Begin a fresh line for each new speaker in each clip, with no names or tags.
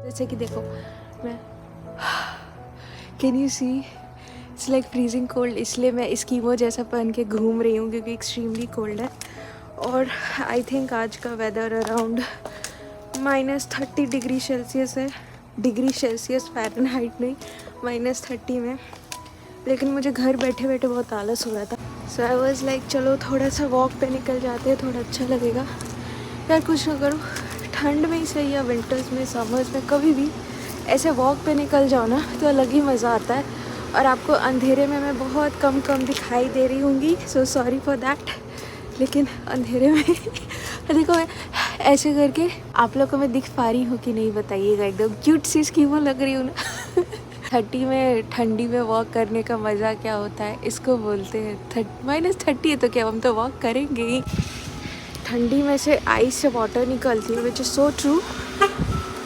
जैसे कि देखो मैं, can you see, it's like freezing cold, इसलिए मैं स्कीमो जैसा पहन के घूम रही हूँ क्योंकि एक्सट्रीमली कोल्ड है। और आई थिंक आज का वेदर अराउंड -30 डिग्री सेल्सियस है, डिग्री सेल्सियस, फ़ारेनहाइट नहीं, -30 में। लेकिन मुझे घर बैठे बैठे बहुत आलस हो रहा था, सो आई वॉज लाइक चलो थोड़ा सा वॉक पे निकल जाते हैं, थोड़ा अच्छा लगेगा। यार कुछ ना करो, ठंड में ही सही या विंटर्स में, समर्स में, कभी भी ऐसे वॉक पे निकल जाओ ना तो अलग ही मज़ा आता है। और आपको अंधेरे में मैं बहुत कम दिखाई दे रही होंगी, सो सॉरी फॉर दैट। लेकिन अंधेरे में देखो मैं ऐसे करके आप लोग को मैं दिख पा रही हूँ कि नहीं बताइएगा, एकदम क्यूट सी स्कीमो लग रही हूँ ना। 30 में ठंडी में वॉक करने का मज़ा क्या होता है, इसको बोलते हैं -30 है तो क्या हम तो वॉक करेंगे ही। ठंडी में से आइस से वाटर निकलती है, which is so true.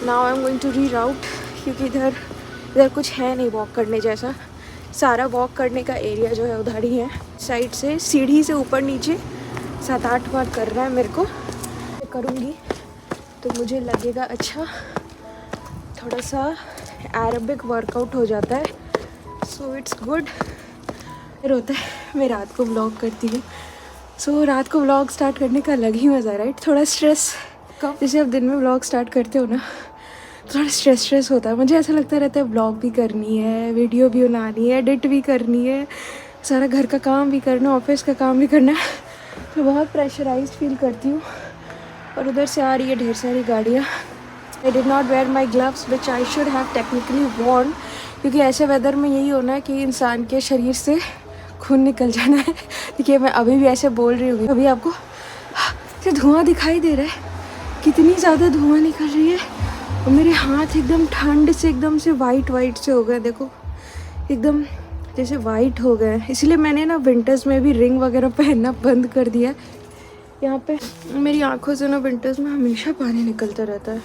Now I am going to reroute, क्योंकि इधर कुछ है नहीं वॉक करने जैसा। सारा वॉक करने का एरिया जो है उधर ही है, साइड से सीढ़ी से ऊपर नीचे 7-8 बार करना है मेरे को। करूँगी तो मुझे लगेगा अच्छा, थोड़ा सा एरोबिक वर्कआउट हो जाता है, सो इट्स गुड। फिर होता है मैं रात को व्लॉग करती हूँ, सो रात को व्लॉग स्टार्ट करने का अलग ही मज़ा है, राइट। थोड़ा स्ट्रेस कम, जैसे आप दिन में व्लॉग स्टार्ट करते हो ना, थोड़ा स्ट्रेस होता है। मुझे ऐसा लगता रहता है व्लॉग भी करनी है, वीडियो भी बनानी है, एडिट भी करनी है, सारा घर का काम भी करना, ऑफिस का काम भी करना है, तो बहुत प्रेशराइज्ड फील करती हूँ। और उधर से आ रही है ढेर सारी गाड़ियाँ। I did not wear my gloves which I should have technically worn, क्योंकि ऐसे वेदर में यही होना है कि इंसान के शरीर से खून निकल जाना है। देखिए मैं अभी भी ऐसे बोल रही हूँ, अभी आपको ये धुआं दिखाई दे रहा है, कितनी ज़्यादा धुआं निकल रही है। और मेरे हाथ एकदम ठंड से एकदम से वाइट से हो गए, देखो एकदम जैसे वाइट हो गए। इसलिए मैंने ना विंटर्स में भी रिंग वगैरह पहनना बंद कर दिया। यहाँ पे मेरी आंखों से ना विंटर्स में हमेशा पानी निकलता रहता है।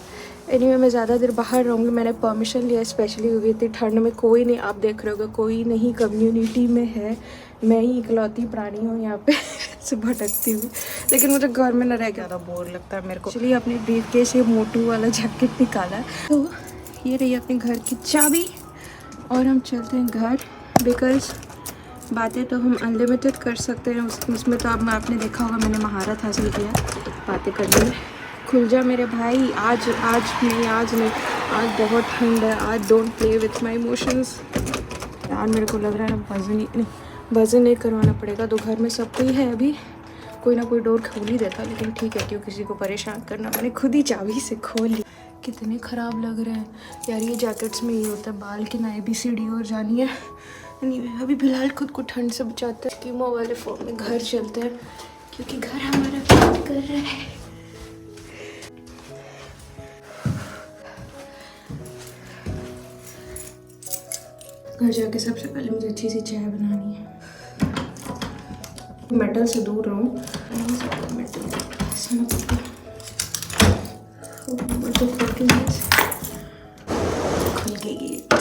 एनीवे मैं ज़्यादा देर बाहर रहूँगी, मैंने परमिशन लिया स्पेशली क्योंकि इतनी ठंड में कोई नहीं, आप देख रहे होगे कोई नहीं कम्युनिटी में है, मैं ही इकलौती प्राणी हूँ यहाँ पे से भटकती हुई। लेकिन मुझे घर में न रह ज़्यादा बोर लगता है मेरे को, इसलिए अपने ब्रीफकेस से मोटू वाला जैकेट निकाला है। तो ये रही अपने घर की चाबी और हम चलते हैं घर, बिकॉज बातें तो हम अनलिमिटेड कर सकते हैं, उसमें तो अब आपने देखा होगा मैंने महारत हासिल किया बातें करने में। खुल जा मेरे भाई, आज नहीं, आज बहुत ठंड है, आज don't play with my emotions. यार मेरे को लग रहा है ना वज़न नहीं करवाना पड़ेगा, तो घर में सब कोई है, अभी कोई ना कोई डोर खोल ही देता, लेकिन ठीक है क्यों किसी को परेशान करना, मैंने खुद ही चाबी से खोल ली। कितने ख़राब लग रहे हैं यार ये जैकेट्स में, ये होता है बाल की ना ABCD और जानी है। अभी फिलहाल खुद को ठंड से बचाते हैं, स्कीमो वाले फॉर्म में घर चलते हैं क्योंकि घर हमारा वेट कर रहा है। घर जाके सबसे पहले मुझे अच्छी सी चाय बनानी है। मेटल से दूर रहूँ, मेटल खुल गई गेट।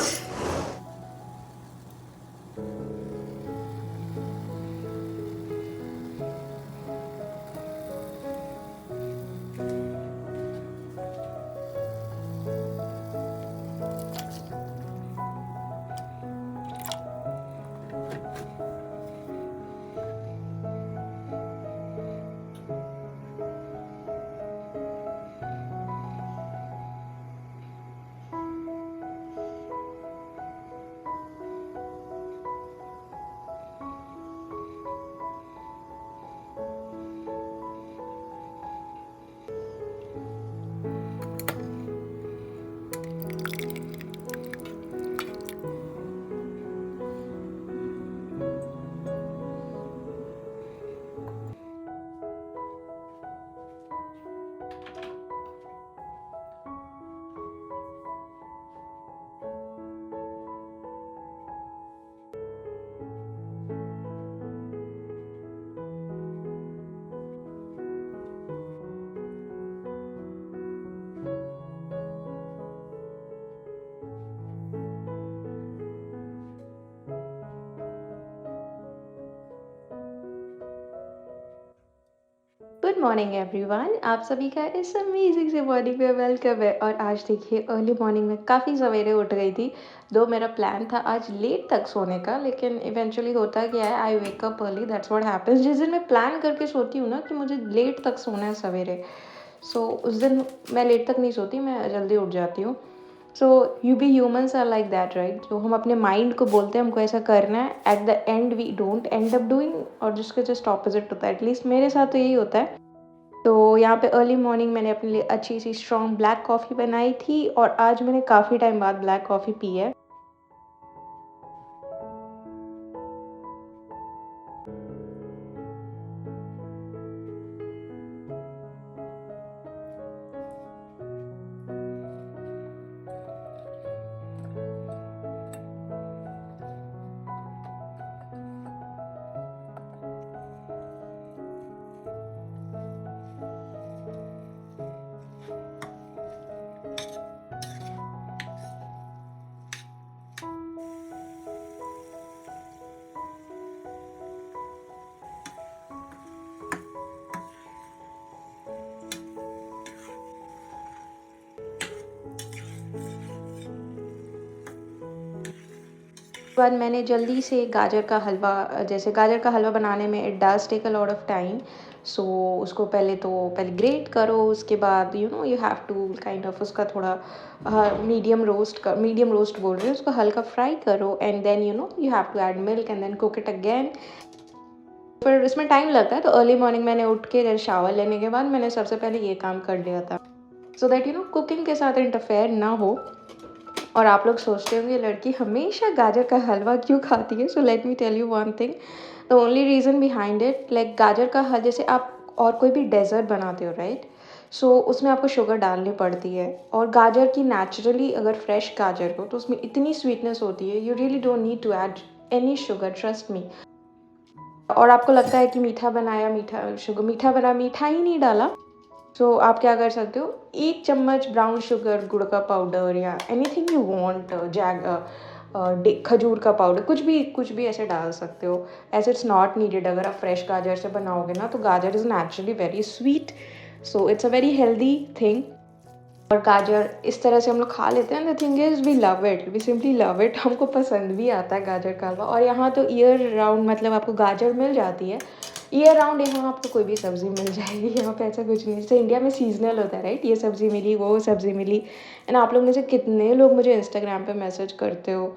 गुड मॉर्निंग एवरीवन, आप सभी का इस अमेजिंग से मॉर्निंग में वेलकम है। और आज देखिए अर्ली मॉर्निंग में काफ़ी सवेरे उठ गई थी। दो मेरा प्लान था आज लेट तक सोने का, लेकिन इवेंचुअली होता क्या है, I wake up early, that's what happens. जिस दिन मैं प्लान करके सोती हूँ ना कि मुझे लेट तक सोना है सवेरे, उस दिन मैं लेट तक नहीं सोती, मैं जल्दी उठ जाती हूँ। So you be humans are like that right, जो हम अपने माइंड को बोलते हैं हमको ऐसा करना है, at the end we don't end up doing, और जिसके जस्ट ऑपोजिट होता है। एटलीस्ट मेरे साथ तो यही होता है। तो यहाँ पे अर्ली मॉर्निंग मैंने अपने लिए अच्छी सी स्ट्रॉन्ग ब्लैक कॉफ़ी बनाई थी, और आज मैंने काफ़ी टाइम बाद ब्लैक कॉफ़ी पी है। बाद मैंने जल्दी से गाजर का हलवा, जैसे गाजर का हलवा बनाने में it does take a lot of time. So उसको पहले ग्रेट करो, उसके बाद you have to kind of उसका थोड़ा मीडियम रोस्ट बोल रहे हैं, उसको हल्का फ्राई करो, and then you have to add milk and then cook it again. पर इसमें टाइम लगता है, तो अर्ली मॉर्निंग मैंने उठ के शावर लेने के बाद मैंने सबसे पहले ये काम कर लिया था, सो दैट कुकिंग के साथ इंटरफेयर ना हो। और आप लोग सोचते होंगे लड़की हमेशा गाजर का हलवा क्यों खाती है। So let me tell you one thing, the only reason behind it, like गाजर का हल जैसे आप और कोई भी डेज़र्ट बनाते हो राइट, सो उसमें आपको शुगर डालनी पड़ती है। और गाजर की नेचुरली अगर फ्रेश गाजर हो तो उसमें इतनी स्वीटनेस होती है, you really don't need to add any sugar, trust me. और आपको लगता है कि मीठा बना, मीठा ही नहीं डाला, सो आप क्या कर सकते हो, 1 चम्मच ब्राउन शुगर, गुड़ का पाउडर, या एनीथिंग यू वांट, खजूर का पाउडर, कुछ भी ऐसे डाल सकते हो, एज इट्स नॉट नीडेड। अगर आप फ्रेश गाजर से बनाओगे ना, तो गाजर is naturally very sweet, so it's a very healthy thing. और गाजर इस तरह से हम लोग खा लेते हैं। The thing is we love it, we simply love it, हमको पसंद भी आता है गाजर का हलवा। और यहाँ तो ईयर राउंड मतलब आपको गाजर मिल जाती है, ईयर राउंड यहाँ आपको कोई भी सब्ज़ी मिल जाएगी। यहाँ पे ऐसा कुछ नहीं, जैसे इंडिया में सीजनल होता है राइट, ये सब्ज़ी मिली, वो सब्ज़ी मिली। एंड आप लोग में से कितने लोग मुझे इंस्टाग्राम पे मैसेज करते हो।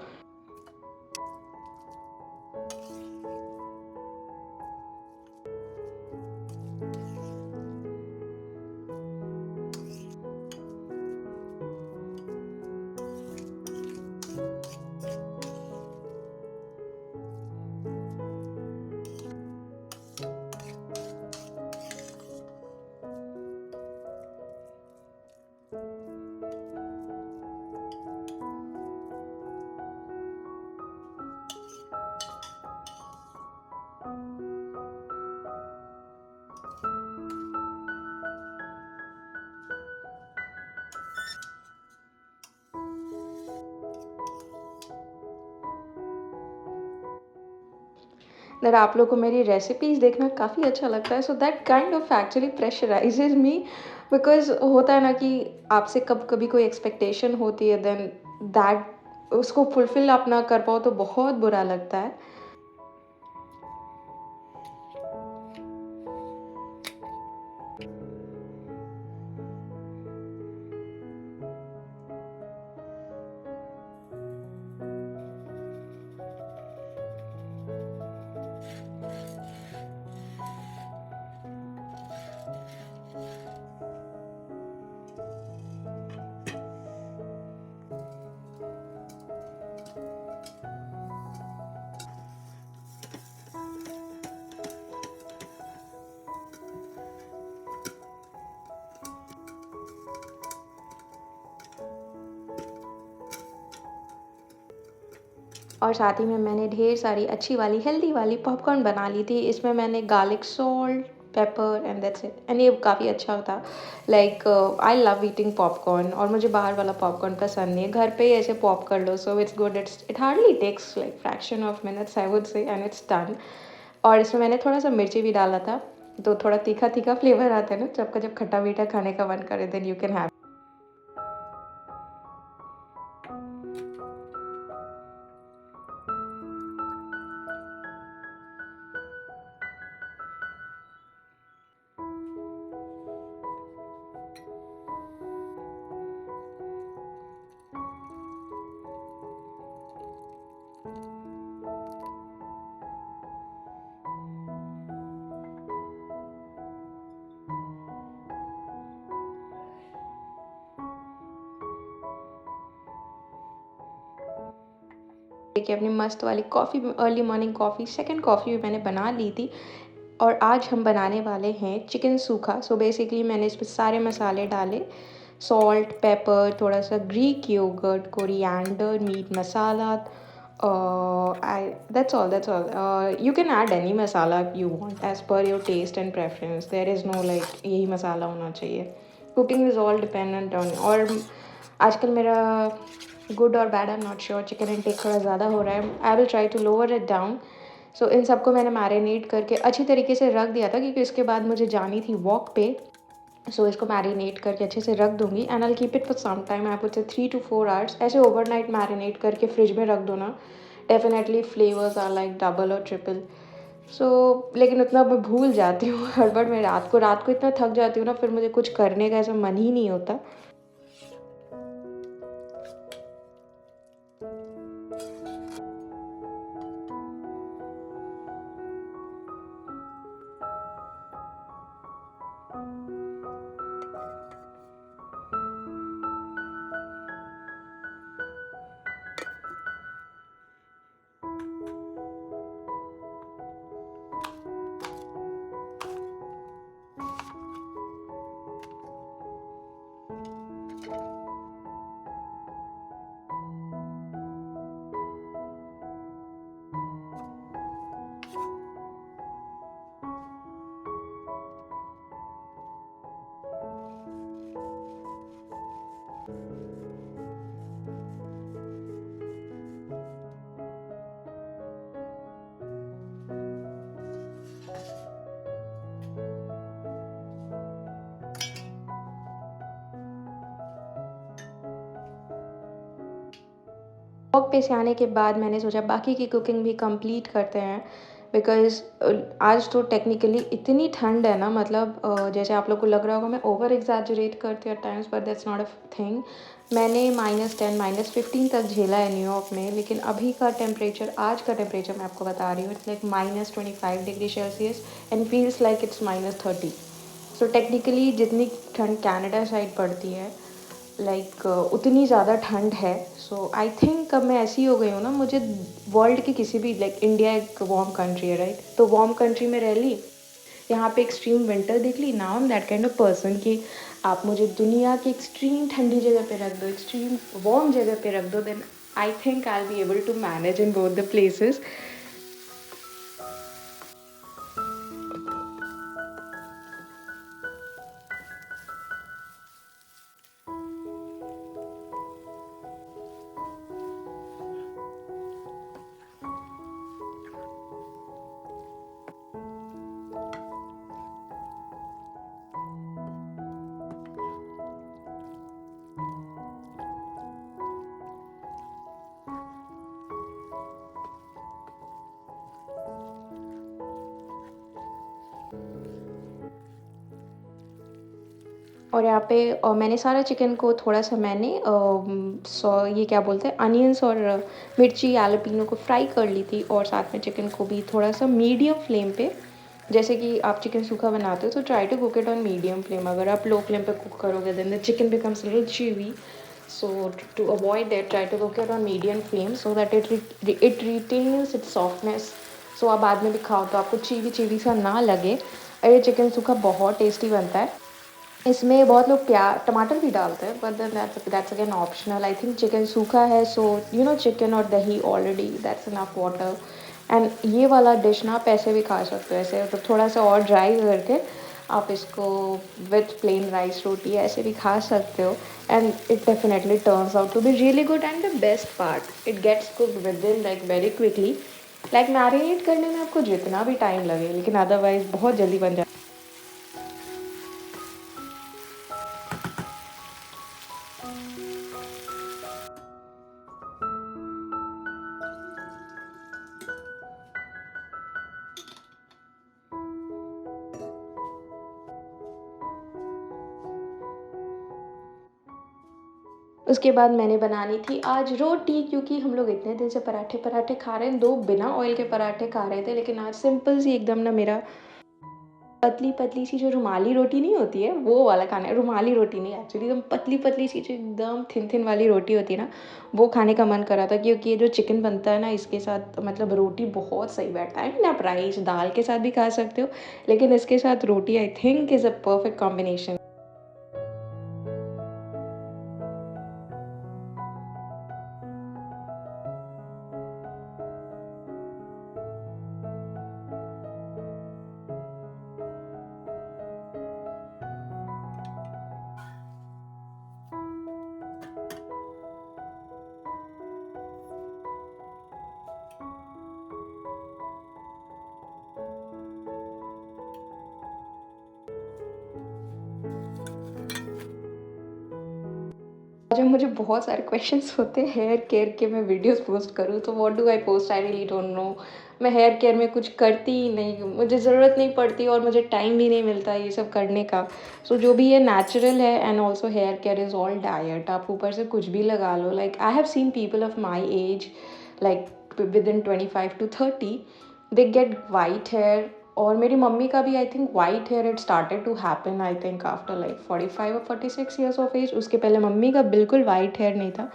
अगर आप लोग को मेरी रेसिपीज़ देखना काफ़ी अच्छा लगता है, so that kind of actually pressurises me, because होता है ना कि आपसे कब कभी कोई एक्सपेक्टेशन होती है, देन दैट उसको फुलफिल आप ना कर पाओ तो बहुत बुरा लगता है। और साथ ही में मैंने ढेर सारी अच्छी वाली हेल्दी वाली पॉपकॉर्न बना ली थी। इसमें मैंने garlic salt, paper and that's it, and ये काफ़ी अच्छा था। Like I love eating popcorn, और मुझे बाहर वाला पॉपकॉर्न पसंद नहीं है, घर पे ही ऐसे पॉप कर लो, so it's good, it hardly takes like fraction of minutes I would say, and it's done. और इसमें मैंने थोड़ा सा मिर्ची भी डाला था। तो थोड़ा तीखा तीखा फ्लेवर आता है ना, जब खट्टा मीठा खाने का मन करे देन यू कैन हैव। देखिए अपनी मस्त वाली coffee, early morning coffee, second coffee भी मैंने बना ली थी। और आज हम बनाने वाले हैं चिकन सूखा। सो बेसिकली मैंने इसमें सारे मसाले डाले, सॉल्ट, पेपर, थोड़ा सा greek yogurt, coriander, meat masala, that's all. You can add any masala you want as per your taste and preference. There is no like यही मसाला होना चाहिए. Cooking is all dependent on। और आजकल मेरा गुड और bad I am not sure, chicken intake थोड़ा ज़्यादा हो रहा है। I will try to lower it down. So इन सबको मैंने मैरिनेट करके अच्छी तरीके से रख दिया था, क्योंकि इसके बाद मुझे जानी थी वॉक पे। सो इसको मैरिनेट करके अच्छे से रख दूँगी and I will keep it for some time. I put 3 to 4 hours. ऐसे ओवरनाइट मैरिनेट करके फ्रिज में रख दो ना, definitely flavours are like double और ट्रिपल। सो लेकिन उतना मैं भूल जाती हूँ हड़बड़ में। रात को इतना थक जाती हूँ ना, फिर मुझे कुछ करने का ऐसा मन ही नहीं होता। वॉक पे से आने के बाद मैंने सोचा बाकी की कुकिंग भी कंप्लीट करते हैं, बिकॉज़ आज तो टेक्निकली इतनी ठंड है ना, मतलब जैसे आप लोग को लग रहा होगा मैं ओवर एग्जैजरेट करती हूँ at times, but that's not a thing. मैंने -10 -15 तक झेला है न्यूयॉर्क में, लेकिन अभी का टेम्परेचर, आज का टेम्परेचर मैं आपको बता रही हूँ, it's like -25 degree Celsius and feels like it's -30। So technically जितनी ठंड कनाडा साइड पड़ती है, लाइक उतनी ज़्यादा ठंड है। सो आई थिंक अब मैं ऐसी हो गई हूँ ना, मुझे वर्ल्ड की किसी भी, लाइक इंडिया एक वार्म कंट्री है राइट, तो वार्म कंट्री में रह ली, यहाँ पे एक्सट्रीम विंटर देख ली, now I am that kind of person कि आप मुझे दुनिया की एक्सट्रीम ठंडी जगह पे रख दो, एक्सट्रीम वार्म जगह पे रख दो, then I think I will be able to manage in both the places. और यहाँ पे मैंने सारा चिकन को थोड़ा सा मैंने ये क्या बोलते हैं, अनियंस और मिर्ची एलोपिनो को फ्राई कर ली थी, और साथ में चिकन को भी थोड़ा सा मीडियम फ्लेम पे, जैसे कि आप चिकन सूखा बनाते हो तो try to cook it on medium flame. अगर आप लो फ्लेम पे कुक करोगे then the chicken becomes little chewy. So to avoid that, try to cook it on medium flame so that it retains its softness. So आप बाद में भी खाओ तो आपको चीवी चीवी सा ना लगे। और ये चिकन सूखा बहुत टेस्टी बनता है। इसमें बहुत लोग टमाटर भी डालते हैं, but then that's again optional. I think chicken सूखा है, सो यू नो चिकन और दही already that's enough water. And ये वाला डिश ना आप ऐसे भी खा सकते हो, ऐसे तो थोड़ा सा और ड्राई करके आप इसको विथ प्लेन राइस रोटी ऐसे भी खा सकते हो, and it definitely turns out to be really good. And the best part, it gets cooked within like very quickly. Like marinate करने में आपको जितना भी टाइम लगे, लेकिन अदरवाइज बहुत जल्दी बन जाता है। उसके बाद मैंने बनानी थी आज रोटी, क्योंकि हम लोग इतने दिन से पराठे पराठे खा रहे हैं, 2 बिना ऑयल के पराठे खा रहे थे, लेकिन आज सिंपल सी एकदम ना मेरा पतली-पतली सी जो रुमाली रोटी नहीं होती है, वो वाला खाना है। रुमाली रोटी नहीं एक्चुअली, एकदम पतली-पतली सी जो एकदम थिन-थिन वाली रोटी होती है ना, वो खाने का मन कर रहा था, क्योंकि ये जो चिकन बनता है ना, इसके साथ मतलब रोटी बहुत सही बैठता है। आप राइस, दाल के साथ भी खा सकते हो, लेकिन इसके साथ roti I think is a perfect combination. जब मुझे बहुत सारे क्वेश्चंस होते हैं हेयर केयर के, मैं वीडियोस पोस्ट करूँ तो what do I post, I really don't know. मैं हेयर केयर में कुछ करती ही नहीं, मुझे ज़रूरत नहीं पड़ती और मुझे टाइम भी नहीं मिलता ये सब करने का। सो जो भी ये नेचुरल है, and also hair care is all diet, आप ऊपर से कुछ भी लगा लो। Like I have seen people of my age, like within 25 to 30, they get white hair. और मेरी मम्मी का भी I think white hair it started to happen, I think after like 45 or 46 years of age. उसके पहले mummy का बिल्कुल white hair नहीं था।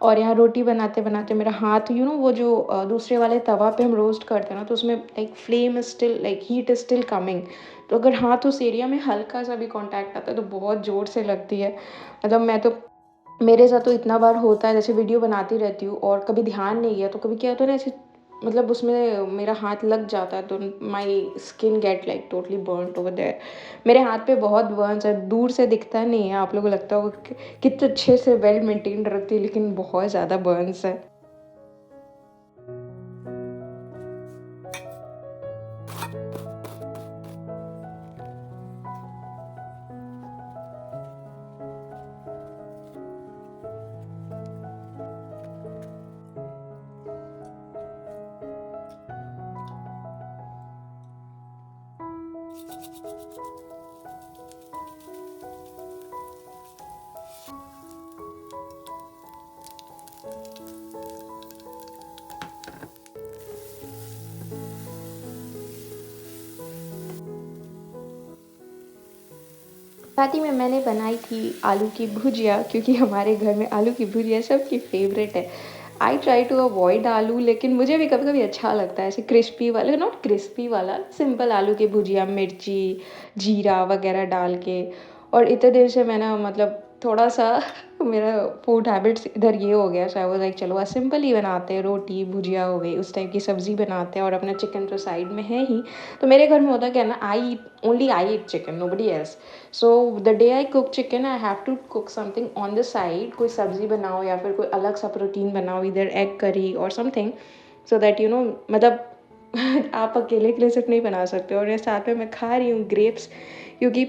और यहाँ रोटी बनाते बनाते मेरा हाथ, वो जो दूसरे वाले तवा पे हम रोस्ट करते हैं ना, तो उसमें like flame is still, like heat is still coming. तो अगर हाथ उस एरिया में हल्का सा भी कांटेक्ट आता है तो बहुत ज़ोर से लगती है। मतलब मैं तो, मेरे साथ तो इतना बार होता है, जैसे वीडियो बनाती रहती हूँ और कभी ध्यान नहीं गया तो कभी क्या होता है ना, ऐसे मतलब उसमें मेरा हाथ लग जाता है तो my skin get like totally burned over there. मेरे हाथ पे बहुत बर्न्स है, दूर से दिखता नहीं है, आप लोगों को लगता होगा कि कितने अच्छे से वेल मेंटेन्ड रखती है, लेकिन बहुत ज़्यादा बर्न्स है। शादी में मैंने बनाई थी आलू की भुजिया, क्योंकि हमारे घर में आलू की भुजिया सबकी फेवरेट है। आई ट्राई टू अवॉइड आलू, लेकिन मुझे भी कभी कभी अच्छा लगता है ऐसे क्रिस्पी वाला, नॉट क्रिस्पी वाला, सिंपल आलू की भुजिया, मिर्ची, जीरा वगैरह डाल के। और इतने देर से मैं ना, मतलब थोड़ा सा मेरा फूड हैबिट्स इधर ये हो गया, सो आई वाज लाइक चलो आज सिंपल ही बनाते हैं, रोटी भुजिया हो गई, उस टाइप की सब्ज़ी बनाते हैं, और अपना चिकन तो साइड में है ही। तो मेरे घर में होता क्या है ना, I eat chicken, nobody else. So the day I cook chicken, I have to cook something on the side, कोई सब्ज़ी बनाओ या फिर कोई अलग सा प्रोटीन बनाओ, इधर एग करी और समथिंग, सो दैट मतलब आप अकेले के लिए सिर्फ नहीं बना सकते। और ये साथ में मैं खा रही हूँ ग्रेप्स, क्योंकि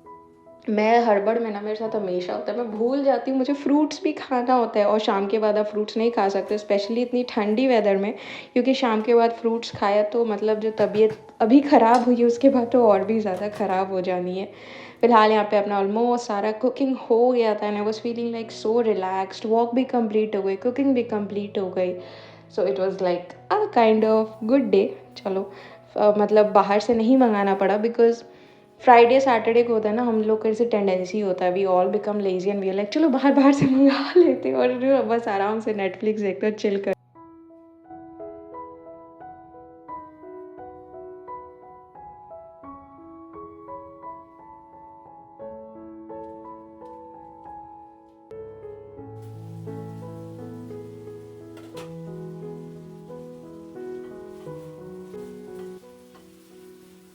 मैं हड़बड़ में ना, मेरे साथ हमेशा होता है, मैं भूल जाती हूँ, मुझे फ्रूट्स भी खाना होता है, और शाम के बाद आप फ्रूट्स नहीं खा सकते, स्पेशली इतनी ठंडी वेदर में, क्योंकि शाम के बाद फ्रूट्स खाया तो मतलब जो तबीयत अभी ख़राब हुई है उसके बाद तो और भी ज़्यादा ख़राब हो जानी है। फिलहाल यहाँ पे अपना ऑलमोस्ट सारा कुकिंग हो गया था, and I was feeling like so relaxed, walk भी कंप्लीट हो गई, कुकिंग भी कंप्लीट हो गई। So it was like a kind of good day. चलो मतलब बाहर से नहीं मंगाना पड़ा, बिकॉज फ्राइडे सैटरडे को होता है ना, हम लोग का ऐसे टेंडेंसी होता है, we all become lazy and we are like चलो बाहर बाहर से मंगा लेते हैं, और बस आराम से नेटफ्लिक्स देखकर चिल कर।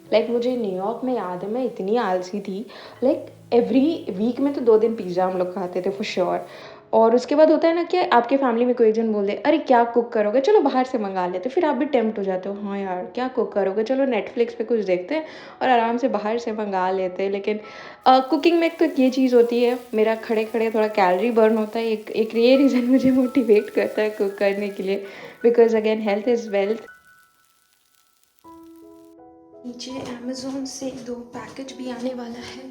लाइक मुझे न्यूयॉर्क में याद है, मैं इतनी आलसी थी, लाइक एवरी वीक में तो 2 दिन पिज़्ज़ा हम लोग खाते थे फॉर श्योर। और उसके बाद होता है ना कि आपके फैमिली में कोई एक जन बोल दे, अरे क्या कुक करोगे, चलो बाहर से मंगा लेते, फिर आप भी टेम्प्ट हो जाते हो, हाँ यार क्या कुक करोगे, चलो नेटफ्लिक्स पे कुछ देखते हैं और आराम से बाहर से मंगा लेते हैं। लेकिन कुकिंग में एक तो ये चीज़ होती है, मेरा खड़े खड़े थोड़ा कैलोरी बर्न होता है, एक ये रीज़न मुझे मोटिवेट करता है कुक करने के लिए, because again health is wealth. नीचे अमेज़ोन से 2 पैकेज भी आने वाला है।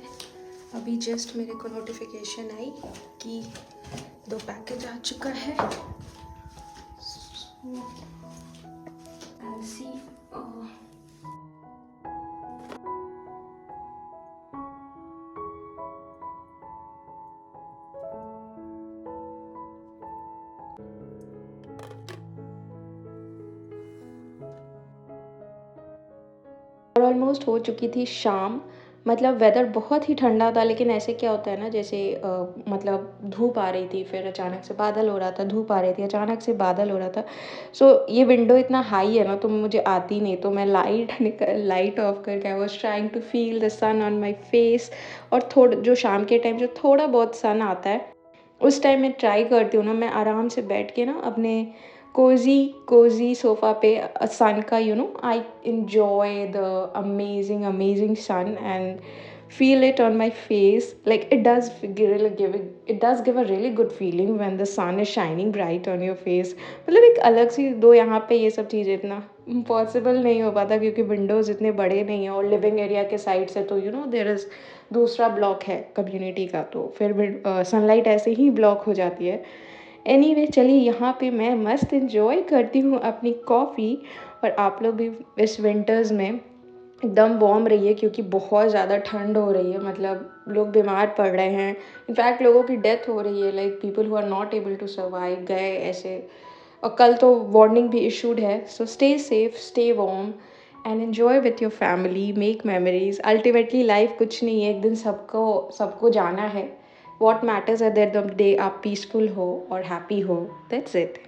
अभी जस्ट मेरे को नोटिफिकेशन आई कि 2 पैकेज आ चुका है। I'll see. और ऑलमोस्ट हो चुकी थी शाम। मतलब वेदर बहुत ही ठंडा था, लेकिन ऐसे क्या होता है ना, जैसे मतलब धूप आ रही थी, फिर अचानक से बादल हो रहा था, धूप आ रही थी, अचानक से बादल हो रहा था। सो ये विंडो इतना हाई है ना, तो मुझे आती नहीं, तो मैं लाइट ऑफ करके I was trying to feel the sun on my face. और जो शाम के टाइम जो थोड़ा बहुत सन आता है, उस टाइम मैं ट्राई करती हूँ ना, मैं आराम से बैठ के ना अपने कोजी सोफ़ा पे सन का आई enjoy the amazing sun and feel it on my face. Like it does give a really good feeling when the sun is shining bright on your face. मतलब एक अलग सी दो, यहाँ पे ये सब चीज़ें इतना पॉसिबल नहीं हो पाता क्योंकि विंडोज़ इतने बड़े नहीं हैं, और लिविंग एरिया के साइड से तो देयर इज़ दूसरा ब्लॉक है कम्युनिटी का, तो फिर सनलाइट ऐसे ही ब्लॉक हो जाती है। एनीवे चलिए, यहाँ पे मैं मस्त इन्जॉय करती हूँ अपनी कॉफ़ी। और आप लोग भी इस विंटर्स में एकदम वार्म रहिए, क्योंकि बहुत ज़्यादा ठंड हो रही है। मतलब लोग बीमार पड़ रहे हैं, इनफैक्ट लोगों की डेथ हो रही है, like people who are not able to survive गए ऐसे। और कल तो वार्निंग भी इशूड है। So stay safe, stay warm and enjoy with your family, make memories. Ultimately life कुछ नहीं है, एक दिन सबको जाना है। What matters is that the day आप peaceful हो और happy हो, that's it.